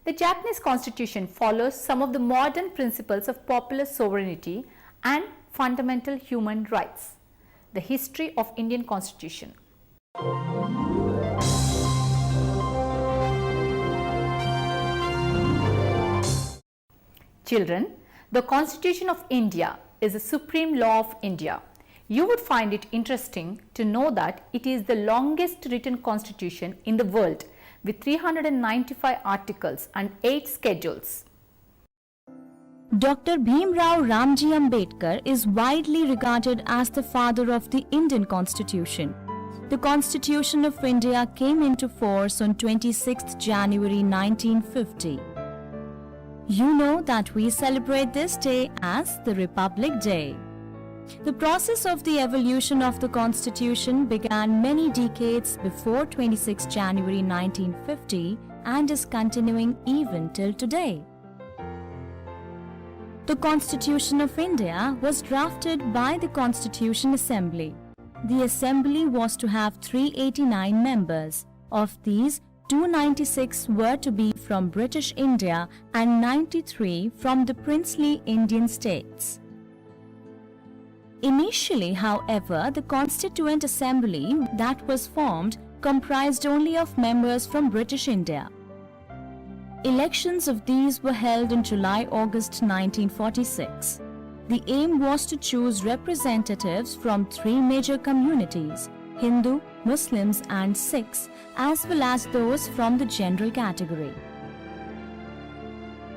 The Japanese constitution follows some of the modern principles of popular sovereignty and fundamental human rights. The history of Indian constitution. Children, the Constitution of India is the supreme law of India. You would find it interesting to know that it is the longest written constitution in the world with 395 articles and 8 schedules. Dr. Bhimrao Ramji Ambedkar is widely regarded as the father of the Indian Constitution. The Constitution of India came into force on 26 January 1950. You know that we celebrate this day as the Republic Day. The process of the evolution of the Constitution began many decades before 26 January 1950 and is continuing even till today. The Constitution of India was drafted by the Constitution Assembly. The Assembly was to have 389 members. Of these, 296 were to be from British India and 93 from the princely Indian states. Initially, however, the Constituent Assembly that was formed comprised only of members from British India. Elections of these were held in July-August 1946. The aim was to choose representatives from 3 major communities, Hindu, Muslims and Sikhs, as well as those from the general category.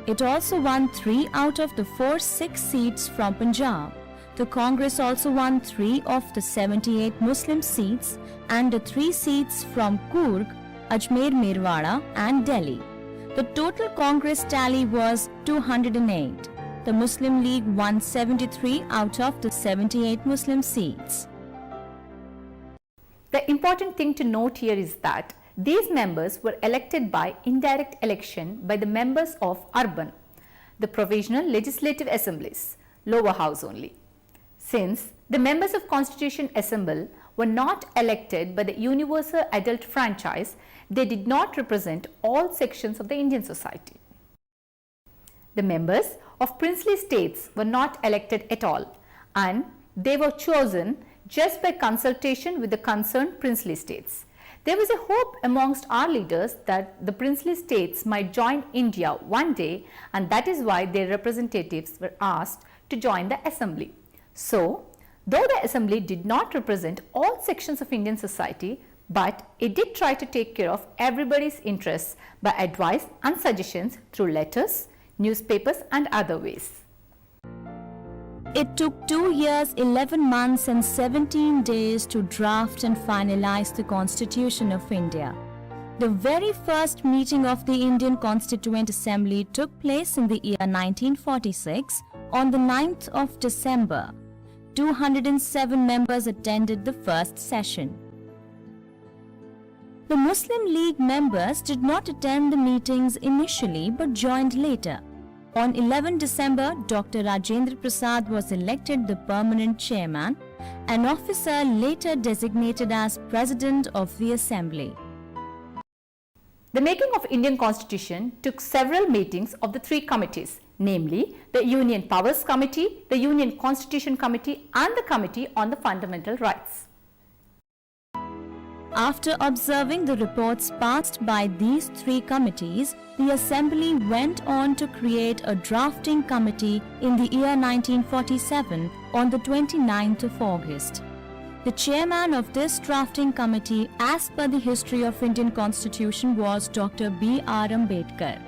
It also won 3 out of the 4 Sikh seats from Punjab. The Congress also won 3 of the 78 Muslim seats and the 3 seats from Coorg, Ajmer Merwada and Delhi. The total Congress tally was 208. The Muslim League won 73 out of the 78 Muslim seats. The important thing to note here is that these members were elected by indirect election by the members of urban, the provisional legislative assemblies, lower house only. Since the members of Constitution Assembly were not elected by the universal adult franchise, they did not represent all sections of the Indian society. The members of princely states were not elected at all, and they were chosen just by consultation with the concerned princely states. There was a hope amongst our leaders that the princely states might join India one day, and that is why their representatives were asked to join the assembly. So, though the assembly did not represent all sections of Indian society, but it did try to take care of everybody's interests by advice and suggestions through letters, newspapers and other ways. It took 2 years, 11 months and 17 days to draft and finalize the Constitution of India. The very first meeting of the Indian Constituent Assembly took place in the year 1946 on the 9th of December. 207 members attended the first session. The Muslim League members did not attend the meetings initially but joined later. On 11 December, Dr. Rajendra Prasad was elected the permanent chairman, an officer later designated as President of the Assembly. The making of Indian Constitution took several meetings of the 3 committees, namely the Union Powers Committee, the Union Constitution Committee and the Committee on the Fundamental Rights. After observing the reports passed by these 3 committees, the Assembly went on to create a drafting committee in the year 1947 on the 29th of August. The chairman of this drafting committee, as per the history of Indian Constitution, was Dr. B.R. Ambedkar.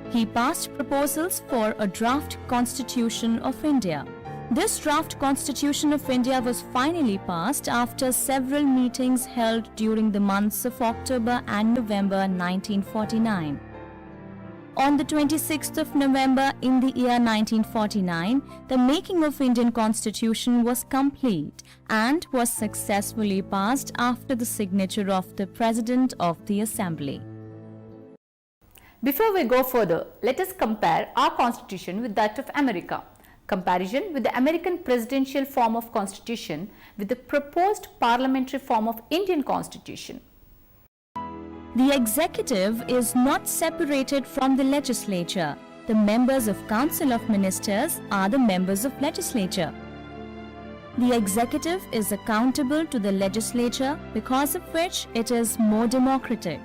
He passed proposals for a draft Constitution of India. This draft Constitution of India was finally passed after several meetings held during the months of October and November 1949. On the 26th of November in the year 1949, the making of Indian Constitution was complete and was successfully passed after the signature of the President of the Assembly. Before we go further, let us compare our Constitution with that of America. Comparison with the American presidential form of Constitution with the proposed parliamentary form of Indian Constitution. The executive is not separated from the legislature. The members of Council of Ministers are the members of legislature. The executive is accountable to the legislature, because of which it is more democratic.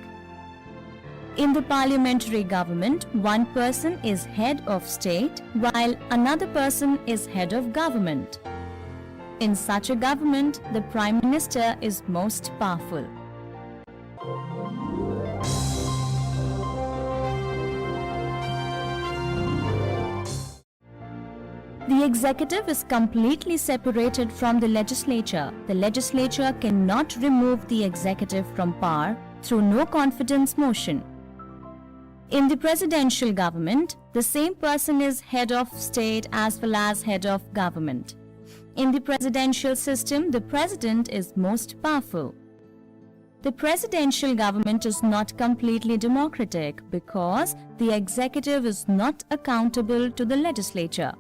In the parliamentary government, one person is head of state while another person is head of government. In such a government, the Prime Minister is most powerful. The executive is completely separated from the legislature. The legislature cannot remove the executive from power through no confidence motion. In the presidential government, the same person is head of state as well as head of government. In the presidential system, the president is most powerful. The presidential government is not completely democratic because the executive is not accountable to the legislature.